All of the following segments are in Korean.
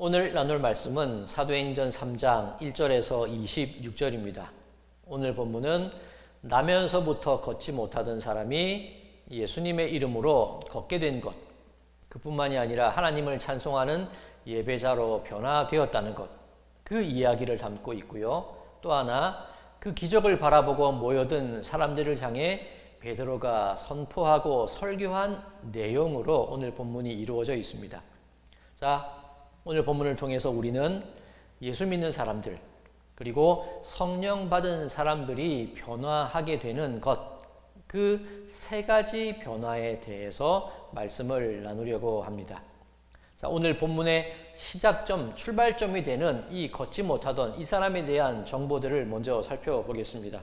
오늘 나눌 말씀은 사도행전 3장 1절에서 26절입니다. 오늘 본문은 나면서부터 걷지 못하던 사람이 예수님의 이름으로 걷게 된 것, 그뿐만이 아니라 하나님을 찬송하는 예배자로 변화되었다는 것, 그 이야기를 담고 있고요. 또 하나 그 기적을 바라보고 모여든 사람들을 향해 베드로가 선포하고 설교한 내용으로 오늘 본문이 이루어져 있습니다. 자, 오늘 본문을 통해서 우리는 예수 믿는 사람들, 그리고 성령 받은 사람들이 변화하게 되는 것, 그 세 가지 변화에 대해서 말씀을 나누려고 합니다. 자, 오늘 본문의 시작점, 출발점이 되는 이 걷지 못하던 이 사람에 대한 정보들을 먼저 살펴보겠습니다.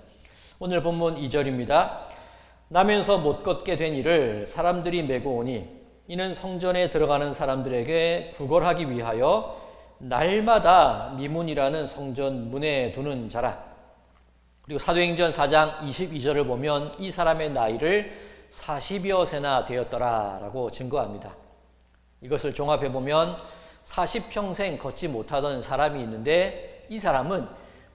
오늘 본문 2절입니다. 나면서 못 걷게 된 이를 사람들이 메고 오니 이는 성전에 들어가는 사람들에게 구걸하기 위하여 날마다 미문이라는 성전 문에 두는 자라. 그리고 사도행전 4장 22절을 보면 이 사람의 나이를 40여 세나 되었더라라고 증거합니다. 이것을 종합해 보면 40평생 걷지 못하던 사람이 있는데 이 사람은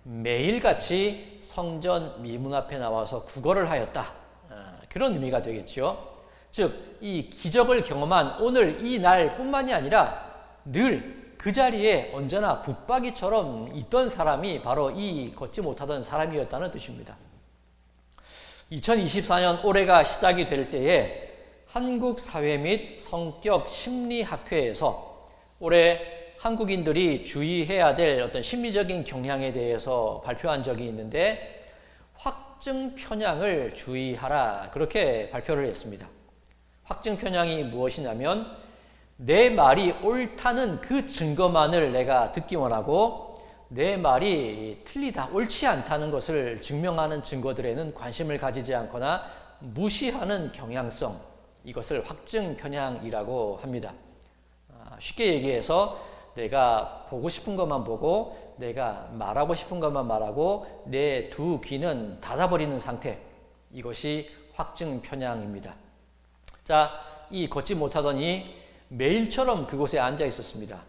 매일같이 성전 미문 앞에 나와서 구걸을 하였다. 그런 의미가 되겠지요. 즉, 이 기적을 경험한 오늘 이 날뿐만이 아니라 늘 그 자리에 언제나 붙박이처럼 있던 사람이 바로 이 걷지 못하던 사람이었다는 뜻입니다. 2024년 올해가 시작이 될 때에 한국사회 및 성격심리학회에서 올해 한국인들이 주의해야 될 어떤 심리적인 경향에 대해서 발표한 적이 있는데 확증 편향을 주의하라, 그렇게 발표를 했습니다. 확증 편향이 무엇이냐면 내 말이 옳다는 그 증거만을 내가 듣기 원하고 내 말이 틀리다, 옳지 않다는 것을 증명하는 증거들에는 관심을 가지지 않거나 무시하는 경향성, 이것을 확증 편향이라고 합니다. 쉽게 얘기해서 내가 보고 싶은 것만 보고 내가 말하고 싶은 것만 말하고 내 두 귀는 닫아버리는 상태, 이것이 확증 편향입니다. 자, 이 걷지 못하더니 매일처럼 그곳에 앉아 있었습니다.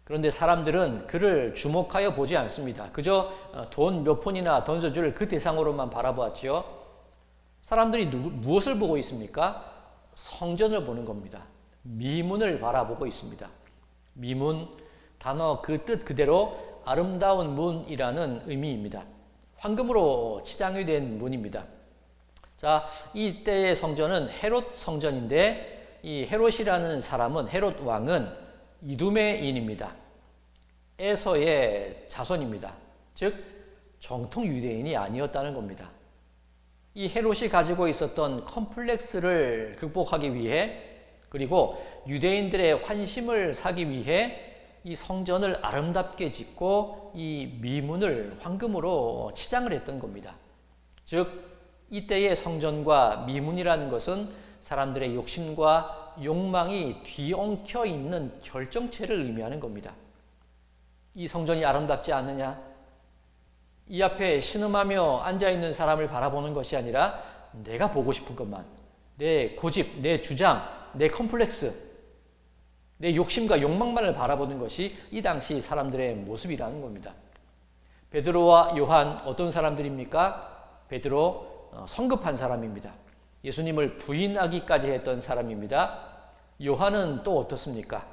그런데 사람들은 그를 주목하여 보지 않습니다. 그저 돈 몇 푼이나 던져줄 그 대상으로만 바라보았지요. 사람들이 무엇을 보고 있습니까? 성전을 보는 겁니다. 미문을 바라보고 있습니다. 미문, 단어 그 뜻 그대로 아름다운 문이라는 의미입니다. 황금으로 치장이 된 문입니다. 자, 이때의 성전은 헤롯 성전인데 이 헤롯이라는 사람은, 헤롯 왕은 이두메인입니다. 에서의 자손입니다. 즉 정통 유대인이 아니었다는 겁니다. 이 헤롯이 가지고 있었던 컴플렉스를 극복하기 위해, 그리고 유대인들의 환심을 사기 위해 이 성전을 아름답게 짓고 이 미문을 황금으로 치장을 했던 겁니다. 즉 이때의 성전과 미문이라는 것은 사람들의 욕심과 욕망이 뒤엉켜 있는 결정체를 의미하는 겁니다. 이 성전이 아름답지 않느냐? 이 앞에 신음하며 앉아있는 사람을 바라보는 것이 아니라 내가 보고 싶은 것만, 내 고집, 내 주장, 내 컴플렉스, 내 욕심과 욕망만을 바라보는 것이 이 당시 사람들의 모습이라는 겁니다. 베드로와 요한, 어떤 사람들입니까? 베드로 성급한 사람입니다. 예수님을 부인하기까지 했던 사람입니다. 요한은 또 어떻습니까?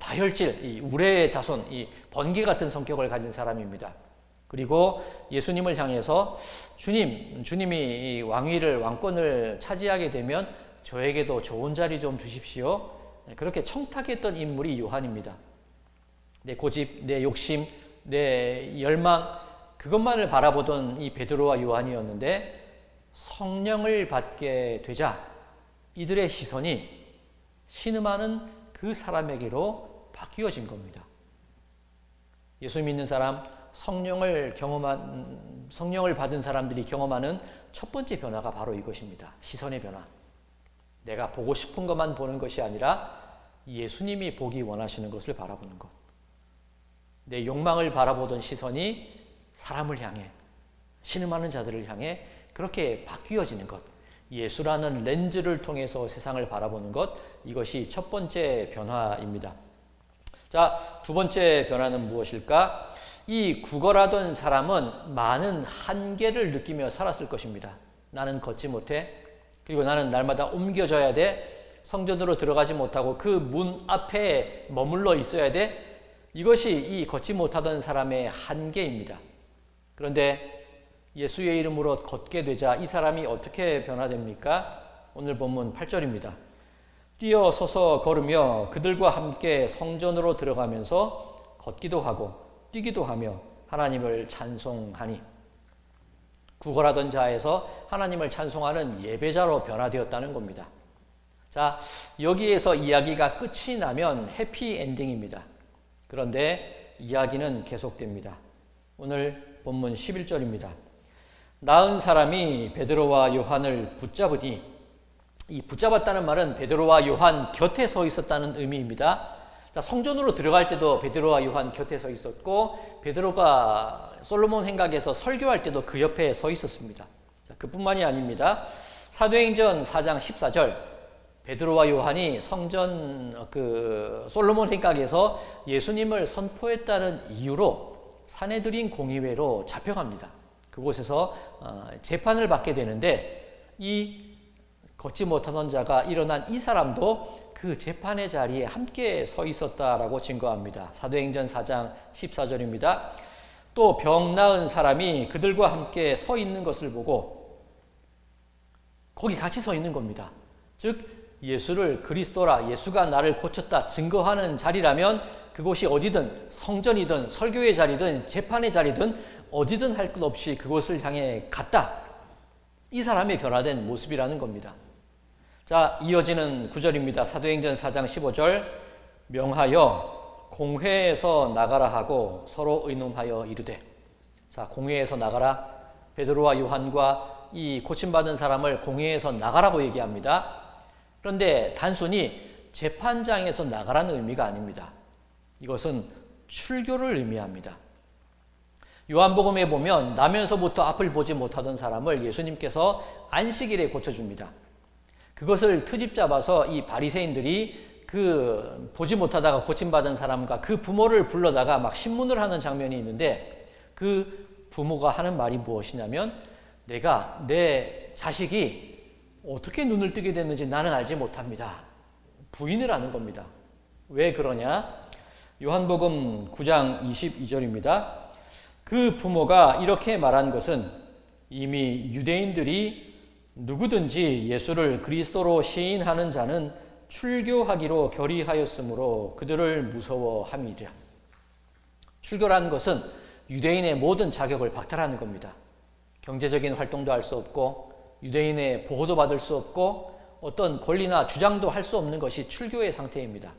다혈질, 이 우레의 자손, 이 번개 같은 성격을 가진 사람입니다. 그리고 예수님을 향해서 주님이 이 왕위를, 왕권을 차지하게 되면 저에게도 좋은 자리 좀 주십시오. 그렇게 청탁했던 인물이 요한입니다. 내 고집, 내 욕심, 내 열망, 그것만을 바라보던 이 베드로와 요한이었는데 성령을 받게 되자 이들의 시선이 신음하는 그 사람에게로 바뀌어진 겁니다. 예수 믿는 사람, 성령을 받은 사람들이 경험하는 첫 번째 변화가 바로 이것입니다. 시선의 변화. 내가 보고 싶은 것만 보는 것이 아니라 예수님이 보기 원하시는 것을 바라보는 것. 내 욕망을 바라보던 시선이 사람을 향해, 신음하는 자들을 향해 그렇게 바뀌어지는 것. 예수라는 렌즈를 통해서 세상을 바라보는 것, 이것이 첫 번째 변화입니다. 자, 두 번째 변화는 무엇일까? 이 구걸하던 사람은 많은 한계를 느끼며 살았을 것입니다. 나는 걷지 못해. 그리고 나는 날마다 옮겨져야 돼. 성전으로 들어가지 못하고 그 문 앞에 머물러 있어야 돼. 이것이 이 걷지 못하던 사람의 한계입니다. 그런데 예수의 이름으로 걷게 되자 이 사람이 어떻게 변화됩니까? 오늘 본문 8절입니다. 뛰어서서 걸으며 그들과 함께 성전으로 들어가면서 걷기도 하고 뛰기도 하며 하나님을 찬송하니. 구걸하던 자에서 하나님을 찬송하는 예배자로 변화되었다는 겁니다. 자, 여기에서 이야기가 끝이 나면 해피엔딩입니다. 그런데 이야기는 계속됩니다. 오늘 본문 11절입니다. 나은 사람이 베드로와 요한을 붙잡으니, 이 붙잡았다는 말은 베드로와 요한 곁에 서 있었다는 의미입니다. 자, 성전으로 들어갈 때도 베드로와 요한 곁에 서 있었고, 베드로가 솔로몬 행각에서 설교할 때도 그 옆에 서 있었습니다. 자, 그뿐만이 아닙니다. 사도행전 4장 14절, 베드로와 요한이 성전 솔로몬 행각에서 예수님을 선포했다는 이유로 산헤드린 공의회로 잡혀갑니다. 그곳에서 재판을 받게 되는데, 이 걷지 못하던 자가 일어난 이 사람도 그 재판의 자리에 함께 서 있었다라고 증거합니다. 사도행전 4장 14절입니다. 또 병 나은 사람이 그들과 함께 서 있는 것을 보고, 거기 같이 서 있는 겁니다. 즉 예수를 그리스도라, 예수가 나를 고쳤다 증거하는 자리라면 그곳이 어디든 성전이든 설교의 자리든 재판의 자리든 어디든 할 것 없이 그곳을 향해 갔다. 이 사람이 변화된 모습이라는 겁니다. 자, 이어지는 구절입니다. 사도행전 4장 15절, 명하여 공회에서 나가라 하고 서로 의논하여 이르되. 자, 공회에서 나가라. 베드로와 요한과 이 고침받은 사람을 공회에서 나가라고 얘기합니다. 그런데 단순히 재판장에서 나가라는 의미가 아닙니다. 이것은 출교를 의미합니다. 요한복음에 보면 나면서부터 앞을 보지 못하던 사람을 예수님께서 안식일에 고쳐줍니다. 그것을 트집 잡아서 이 바리새인들이 그 보지 못하다가 고침받은 사람과 그 부모를 불러다가 막 신문을 하는 장면이 있는데, 그 부모가 하는 말이 무엇이냐면, 내가 내 자식이 어떻게 눈을 뜨게 됐는지 나는 알지 못합니다. 부인을 하는 겁니다. 왜 그러냐? 요한복음 9장 22절입니다. 그 부모가 이렇게 말한 것은 이미 유대인들이 누구든지 예수를 그리스도로 시인하는 자는 출교하기로 결의하였으므로 그들을 무서워함이라. 출교라는 것은 유대인의 모든 자격을 박탈하는 겁니다. 경제적인 활동도 할 수 없고, 유대인의 보호도 받을 수 없고, 어떤 권리나 주장도 할 수 없는 것이 출교의 상태입니다.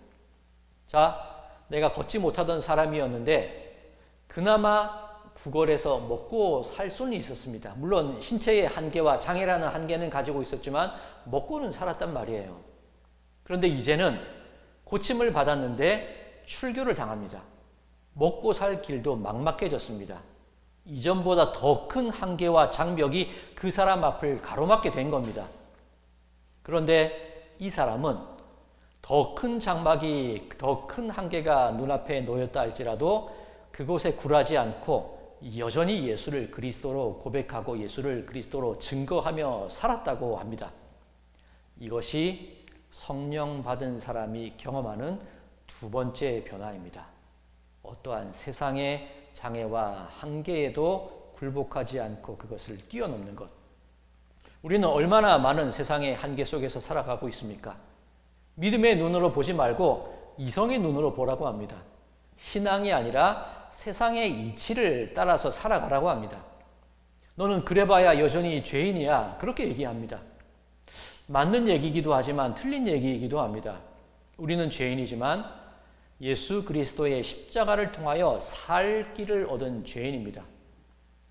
자, 내가 걷지 못하던 사람이었는데 그나마 구걸해서 먹고 살 수는 있었습니다. 물론 신체의 한계와 장애라는 한계는 가지고 있었지만 먹고는 살았단 말이에요. 그런데 이제는 고침을 받았는데 출교를 당합니다. 먹고 살 길도 막막해졌습니다. 이전보다 더 큰 한계와 장벽이 그 사람 앞을 가로막게 된 겁니다. 그런데 이 사람은 더 큰 장막이, 더 큰 한계가 눈앞에 놓였다 할지라도 그곳에 굴하지 않고 여전히 예수를 그리스도로 고백하고 예수를 그리스도로 증거하며 살았다고 합니다. 이것이 성령 받은 사람이 경험하는 두 번째 변화입니다. 어떠한 세상의 장애와 한계에도 굴복하지 않고 그것을 뛰어넘는 것. 우리는 얼마나 많은 세상의 한계 속에서 살아가고 있습니까? 믿음의 눈으로 보지 말고 이성의 눈으로 보라고 합니다. 신앙이 아니라 세상의 이치를 따라서 살아가라고 합니다. 너는 그래봐야 여전히 죄인이야. 그렇게 얘기합니다. 맞는 얘기이기도 하지만 틀린 얘기이기도 합니다. 우리는 죄인이지만 예수 그리스도의 십자가를 통하여 살 길을 얻은 죄인입니다.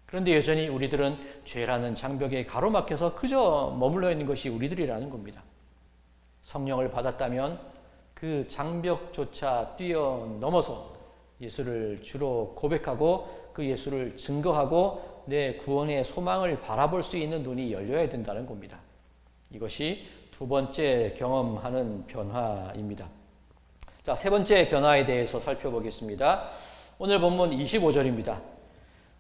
그런데 여전히 우리들은 죄라는 장벽에 가로막혀서 그저 머물러 있는 것이 우리들이라는 겁니다. 성령을 받았다면 그 장벽조차 뛰어넘어서 예수를 주로 고백하고 그 예수를 증거하고 내 구원의 소망을 바라볼 수 있는 눈이 열려야 된다는 겁니다. 이것이 두 번째 경험하는 변화입니다. 자, 세 번째 변화에 대해서 살펴보겠습니다. 오늘 본문 25절입니다.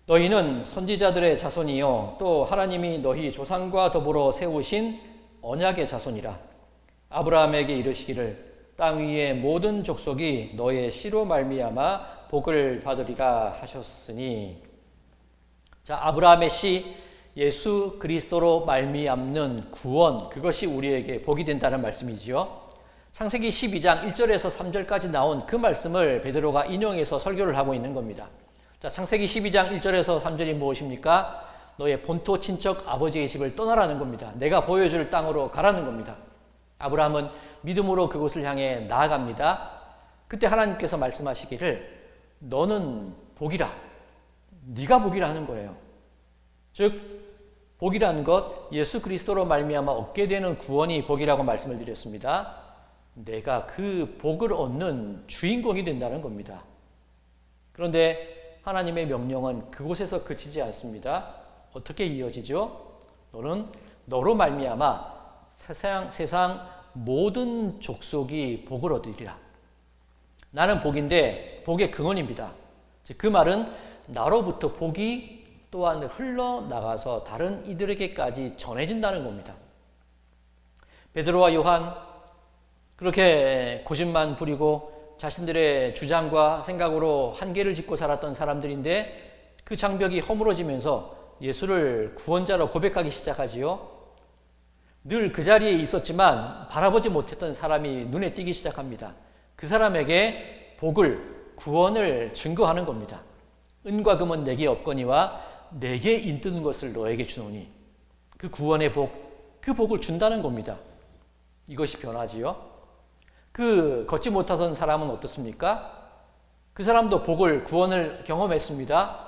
너희는 선지자들의 자손이요 또 하나님이 너희 조상과 더불어 세우신 언약의 자손이라. 아브라함에게 이르시기를 땅 위의 모든 족속이 너의 씨로 말미암아 복을 받으리라 하셨으니. 자, 아브라함의 씨 예수 그리스도로 말미암는 구원, 그것이 우리에게 복이 된다는 말씀이지요. 창세기 12장 1절에서 3절까지 나온 그 말씀을 베드로가 인용해서 설교를 하고 있는 겁니다. 자, 창세기 12장 1절에서 3절이 무엇입니까? 너의 본토 친척 아버지의 집을 떠나라는 겁니다. 내가 보여줄 땅으로 가라는 겁니다. 아브라함은 믿음으로 그곳을 향해 나아갑니다. 그때 하나님께서 말씀하시기를 너는 복이라. 네가 복이라 하는 거예요. 즉 복이라는 것, 예수 그리스도로 말미암아 얻게 되는 구원이 복이라고 말씀을 드렸습니다. 내가 그 복을 얻는 주인공이 된다는 겁니다. 그런데 하나님의 명령은 그곳에서 그치지 않습니다. 어떻게 이어지죠? 너는 너로 말미암아 세상 모든 족속이 복을 얻으리라. 나는 복인데 복의 근원입니다. 그 말은 나로부터 복이 또한 흘러나가서 다른 이들에게까지 전해진다는 겁니다. 베드로와 요한 그렇게 고집만 부리고 자신들의 주장과 생각으로 한계를 짓고 살았던 사람들인데 그 장벽이 허물어지면서 예수를 구원자로 고백하기 시작하지요. 늘 그 자리에 있었지만 바라보지 못했던 사람이 눈에 띄기 시작합니다. 그 사람에게 복을, 구원을 증거하는 겁니다. 은과 금은 내게 없거니와 내게 있는 것을 너에게 주노니. 그 구원의 복, 그 복을 준다는 겁니다. 이것이 변화지요. 그 걷지 못하던 사람은 어떻습니까? 그 사람도 복을, 구원을 경험했습니다.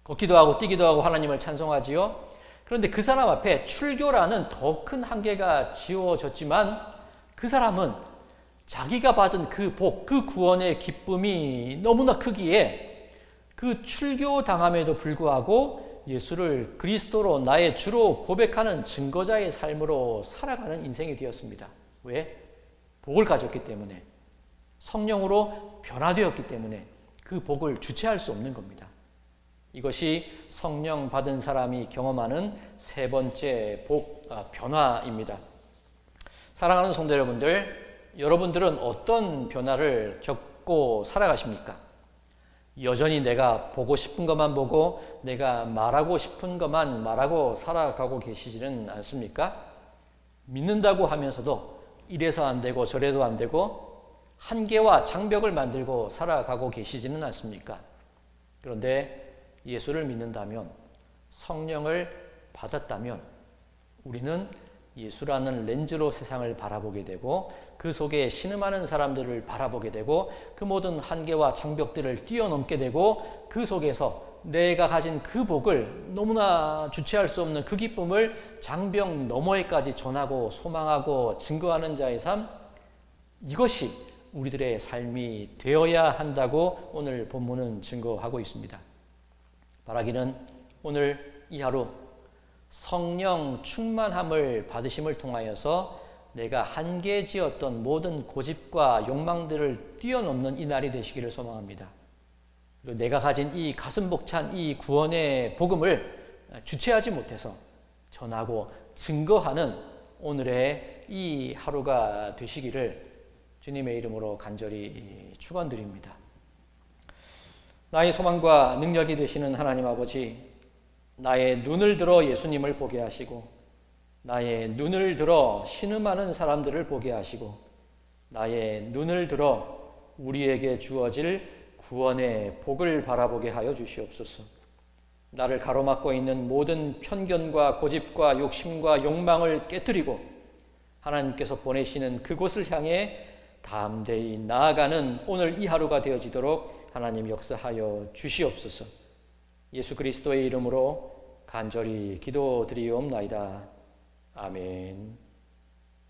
걷기도 하고 뛰기도 하고 하나님을 찬송하지요. 그런데 그 사람 앞에 출교라는 더 큰 한계가 지어졌지만 그 사람은 자기가 받은 그 복, 그 구원의 기쁨이 너무나 크기에 그 출교당함에도 불구하고 예수를 그리스도로 나의 주로 고백하는 증거자의 삶으로 살아가는 인생이 되었습니다. 왜? 복을 가졌기 때문에, 성령으로 변화되었기 때문에 그 복을 주체할 수 없는 겁니다. 이것이 성령 받은 사람이 경험하는 세 번째 변화입니다. 사랑하는 성도 여러분들, 여러분들은 어떤 변화를 겪고 살아가십니까? 여전히 내가 보고 싶은 것만 보고 내가 말하고 싶은 것만 말하고 살아가고 계시지는 않습니까? 믿는다고 하면서도 이래서 안 되고 저래도 안 되고 한계와 장벽을 만들고 살아가고 계시지는 않습니까? 그런데 예수를 믿는다면, 성령을 받았다면 우리는 예수라는 렌즈로 세상을 바라보게 되고 그 속에 신음하는 사람들을 바라보게 되고 그 모든 한계와 장벽들을 뛰어넘게 되고 그 속에서 내가 가진 그 복을, 너무나 주체할 수 없는 그 기쁨을 장벽 너머에까지 전하고 소망하고 증거하는 자의 삶, 이것이 우리들의 삶이 되어야 한다고 오늘 본문은 증거하고 있습니다. 바라기는 오늘 이 하루 성령 충만함을 받으심을 통하여서 내가 한계지었던 모든 고집과 욕망들을 뛰어넘는 이 날이 되시기를 소망합니다. 그리고 내가 가진 이 가슴 벅찬 이 구원의 복음을 주체하지 못해서 전하고 증거하는 오늘의 이 하루가 되시기를 주님의 이름으로 간절히 축원드립니다. 나의 소망과 능력이 되시는 하나님 아버지, 나의 눈을 들어 예수님을 보게 하시고 나의 눈을 들어 신음하는 사람들을 보게 하시고 나의 눈을 들어 우리에게 주어질 구원의 복을 바라보게 하여 주시옵소서. 나를 가로막고 있는 모든 편견과 고집과 욕심과 욕망을 깨뜨리고 하나님께서 보내시는 그곳을 향해 담대히 나아가는 오늘 이 하루가 되어지도록 하나님 역사하여 주시옵소서. 예수 그리스도의 이름으로 간절히 기도드리옵나이다. 아멘.